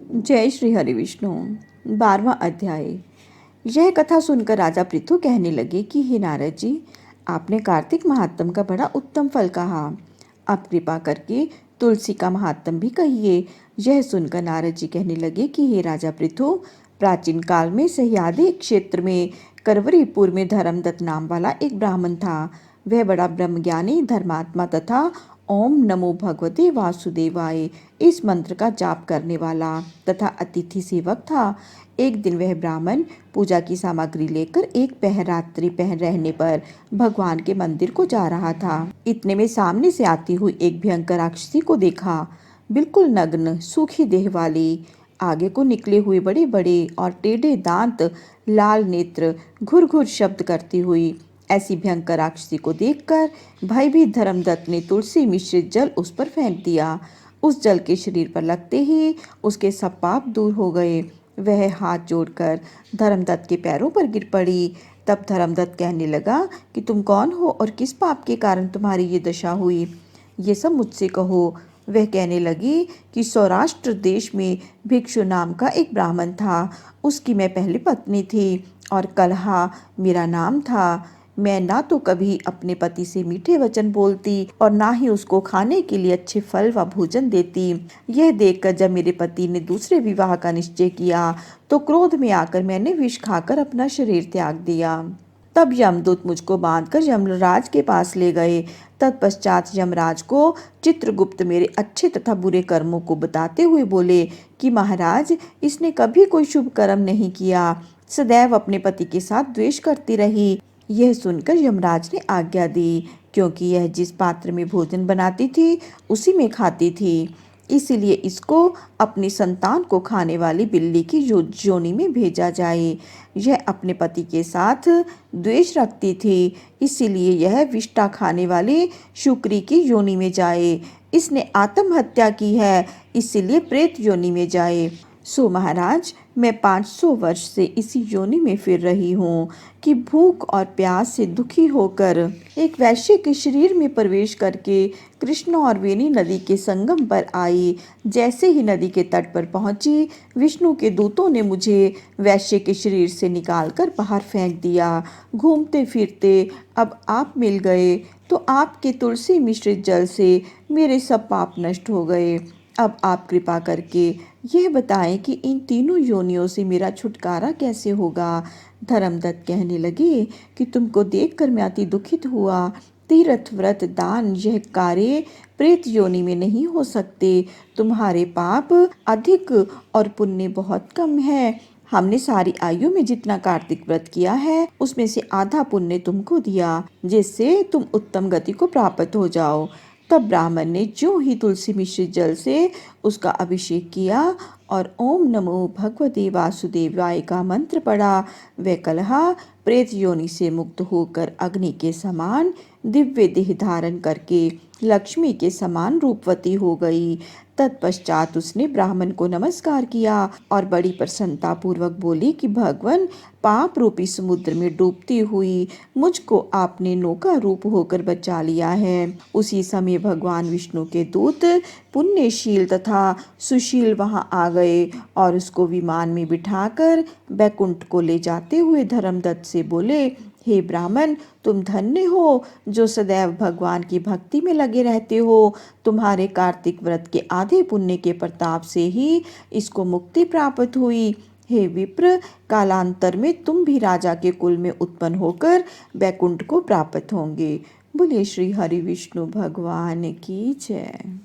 जय श्री हरि विष्णु। 12वां अध्याय। यह कथा सुनकर राजा पृथु कहने लगे कि हे नारद जी, आपने कार्तिक महात्म का बड़ा उत्तम फल कहा। अब कृपा करके तुलसी का महात्म भी कहिए। यह सुनकर नारद जी कहने लगे कि हे राजा पृथु, प्राचीन काल में सह्याद्रि क्षेत्र में करवरीपुर में धर्मदत्त नाम वाला एक ब्राह्मण था। वह बड़ा ब्रह्मज्ञानी, धर्मात्मा तथा ओम नमो भगवते वासुदेवाय इस मंत्र का जाप करने वाला तथा अतिथि सेवक था। एक दिन वह ब्राह्मण पूजा की सामग्री लेकर एक पहर रात्रि पहन रहने पर भगवान के मंदिर को जा रहा था। इतने में सामने से आती हुई एक भयंकर राक्षसी को देखा, बिल्कुल नग्न, सूखी देह वाली, आगे को निकले हुए बड़े बड़े और टेढ़े दांत, लाल नेत्र, घुर घुर शब्द करती हुई। ऐसी भयंकर राक्षसी को देखकर भयभीत धर्मदत्त ने तुलसी मिश्रित जल उस पर फेंक दिया। उस जल के शरीर पर लगते ही उसके सब पाप दूर हो गए। वह हाथ जोड़कर धर्मदत्त के पैरों पर गिर पड़ी। तब धर्मदत्त कहने लगा कि तुम कौन हो और किस पाप के कारण तुम्हारी ये दशा हुई, ये सब मुझसे कहो। वह कहने लगी कि सौराष्ट्र देश में भिक्षु नाम का एक ब्राह्मण था। उसकी मैं पहली पत्नी थी और कलहा मेरा नाम था। मैं ना तो कभी अपने पति से मीठे वचन बोलती और ना ही उसको खाने के लिए अच्छे फल व भोजन देती। यह देखकर जब मेरे पति ने दूसरे विवाह का निश्चय किया तो क्रोध में आकर मैंने विष खाकर अपना शरीर त्याग दिया। तब यमदूत मुझको बांधकर यमराज के पास ले गए। तत्पश्चात यमराज को चित्रगुप्त मेरे अच्छे तथा बुरे कर्मों को बताते हुए बोले कि महाराज, इसने कभी कोई शुभ कर्म नहीं किया, सदैव अपने पति के साथ द्वेष करती रही। यह सुनकर यमराज ने आज्ञा दी, क्योंकि यह जिस पात्र में भोजन बनाती थी उसी में खाती थी, इसीलिए इसको अपनी संतान को खाने वाली बिल्ली की योनि में भेजा जाए। यह अपने पति के साथ द्वेष रखती थी, इसीलिए यह विष्ठा खाने वाली शुक्री की योनि में जाए। इसने आत्महत्या की है, इसीलिए प्रेत योनि में जाए। सो महाराज, मैं 500 वर्ष से इसी योनि में फिर रही हूँ कि भूख और प्यास से दुखी होकर एक वैश्य के शरीर में प्रवेश करके कृष्ण और वेणी नदी के संगम पर आई। जैसे ही नदी के तट पर पहुंची, विष्णु के दूतों ने मुझे वैश्य के शरीर से निकालकर बाहर फेंक दिया। घूमते फिरते अब आप मिल गए तो आपके तुलसी मिश्रित जल से मेरे सब पाप नष्ट हो गए। अब आप कृपा करके यह बताएं कि इन तीनों योनियों से मेरा छुटकारा कैसे होगा। धर्मदत्त कहने लगे कि तुमको देखकर मैं अति दुखित हुआ। तीर्थ व्रत दान यह कार्य प्रेत योनि में नहीं हो सकते। तुम्हारे पाप अधिक और पुण्य बहुत कम है। हमने सारी आयु में जितना कार्तिक व्रत किया है उसमें से आधा पुण्य तुमको दिया, जिससे तुम उत्तम गति को प्राप्त हो जाओ। तब ब्राह्मण ने जो ही तुलसी मिश्रित जल से उसका अभिषेक किया और ओम नमो भगवते वासुदेवाय का मंत्र पढ़ा, वह कलहा प्रेत योनि से मुक्त होकर अग्नि के समान दिव्य देह धारण करके लक्ष्मी के समान रूपवती हो गई। तत्पश्चात उसने ब्राह्मण को नमस्कार किया और बड़ी प्रसन्नता पूर्वक बोली कि भगवान, पाप रूपी समुद्र में डूबती हुई मुझको आपने नौका रूप होकर बचा लिया है। उसी समय भगवान विष्णु के दूत पुण्यशील तथा सुशील वहां आ गए और उसको विमान में बिठाकर बैकुंठ को ले जाते हुए धर्मदत्त से बोले, हे ब्राह्मण, तुम धन्य हो जो सदैव भगवान की भक्ति में लगे रहते हो। तुम्हारे कार्तिक व्रत के आधे पुण्य के प्रताप से ही इसको मुक्ति प्राप्त हुई। हे विप्र, कालांतर में तुम भी राजा के कुल में उत्पन्न होकर बैकुंठ को प्राप्त होंगे। बोलिए श्री हरि विष्णु भगवान की जय।